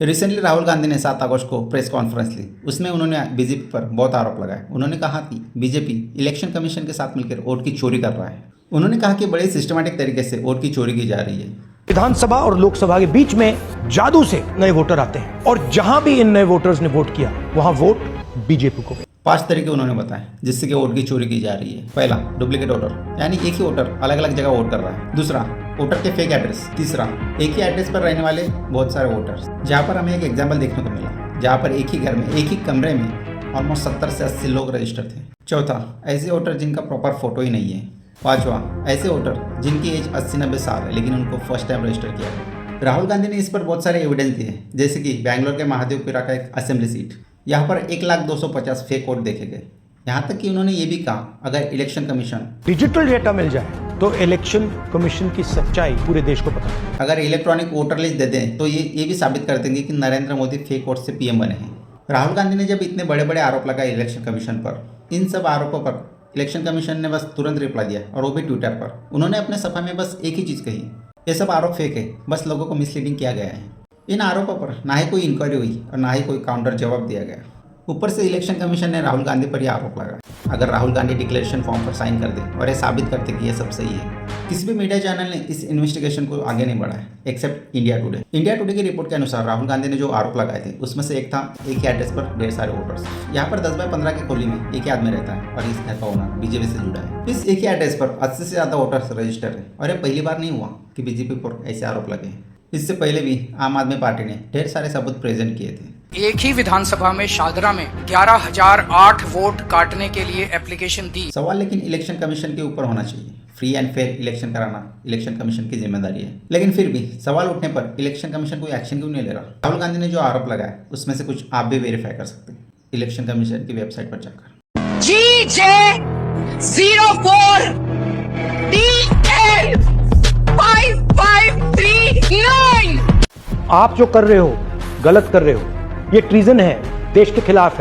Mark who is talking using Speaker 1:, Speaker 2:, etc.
Speaker 1: Recently Rahul Gandhi ने 7 अगस्त को press conference ली। उसमें उन्होंने बीजेपी पर बहुत आरोप लगाए। उन्होंने कहा कि बीजेपी इलेक्शन कमीशन के साथ मिलकर वोट की चोरी कर रहा है। उन्होंने कहा कि बड़े सिस्टमैटिक तरीके से वोट की चोरी की जा रही है।
Speaker 2: विधानसभा और लोकसभा के बीच में जादू से नए वोटर आते हैं और जहां भी इन नए वोटर्स ने वोट किया वहां वोट बीजेपी को।
Speaker 1: 5 तरीके उन्होंने बताए जिससे कि वोट की चोरी की जा रही है। पहला, डुप्लीकेट वोटर, यानी एक ही वोटर अलग अलग जगह वोट कर रहा है। दूसरा, वोटर के फेक एड्रेस। तीसरा, एक ही एड्रेस पर रहने वाले बहुत सारे वोटर्स। जहाँ पर हमें एक एग्जाम्पल देखने को मिला, जहाँ पर एक ही घर में एक ही कमरे में ऑलमोस्ट 70 से 80 लोग रजिस्टर थे। चौथा, ऐसे वोटर जिनका प्रॉपर फोटो ही नहीं है। पांचवा, ऐसे वोटर जिनकी एज 80-90 साल है लेकिन उनको फर्स्ट टाइम रजिस्टर किया है। राहुल गांधी ने इस पर बहुत सारे एविडेंस दिए, जैसे कि बैंगलोर के महादेवपुरा का एक असेंबली सीट, यहाँ पर 1,250 फेक वोट देखे गए। यहाँ तक कि उन्होंने ये भी कहा, अगर इलेक्शन कमीशन
Speaker 2: डिजिटल डेटा मिल जाए तो इलेक्शन कमीशन की सच्चाई पूरे देश को पता है।
Speaker 1: अगर इलेक्ट्रॉनिक वोटर लिस्ट दे दें तो ये भी साबित कर देंगे कि नरेंद्र मोदी फेक वोट से पीएम बने हैं। राहुल गांधी ने जब इतने बड़े बड़े आरोप लगाए इलेक्शन कमीशन पर, इन सब आरोपों पर इलेक्शन कमीशन ने बस तुरंत रिप्लाई दिया, और वो भी ट्विटर पर। उन्होंने अपने सभा में बस एक ही चीज़ कही, ये सब आरोप फेक है, बस लोगों को मिसलीडिंग किया गया है। इन आरोपों पर ना ही कोई इंक्वायरी हुई और ना ही कोई काउंटर जवाब दिया गया। ऊपर से इलेक्शन कमीशन ने राहुल गांधी पर यह आरोप लगाया। अगर राहुल गांधी डिक्लेरेशन फॉर्म पर साइन कर दे और ये साबित करते कि ये सब सही है, किसी भी मीडिया चैनल ने इस इन्वेस्टिगेशन को आगे नहीं बढ़ाया except India today. India today की रिपोर्ट के अनुसार राहुल गांधी ने जो आरोप लगाए थे उसमें से एक था एक ही एड्रेस पर ढेर सारे वोटर्स। यहाँ पर 10x15 की कॉलोनी में एक ही आदमी रहता है और इस घर का ओनर बीजेपी से जुड़ा है। इस एक ही एड्रेस पर 80 से ज़्यादा वोटर्स रजिस्टर है, और ये पहली बार नहीं हुआ कि बीजेपी पर ऐसे आरोप लगे। इससे पहले भी आम आदमी पार्टी ने ढेर सारे सबूत प्रेजेंट किए थे।
Speaker 3: एक ही विधानसभा में शादरा में 11,008 वोट काटने के लिए एप्लीकेशन दी।
Speaker 1: सवाल लेकिन इलेक्शन कमीशन के ऊपर होना चाहिए। फ्री एंड फेयर इलेक्शन कराना इलेक्शन कमीशन की जिम्मेदारी है, लेकिन फिर भी सवाल उठने पर इलेक्शन कमीशन कोई एक्शन क्यों नहीं ले रहा? राहुल गांधी ने जो आरोप लगाया उसमें से कुछ आप भी वेरीफाई कर सकते हैं इलेक्शन कमीशन की वेबसाइट पर जाकर।
Speaker 4: GJ04 DL 5539।
Speaker 2: आप जो कर रहे हो गलत कर रहे हो, ये ट्रीजन है, देश के खिलाफ है।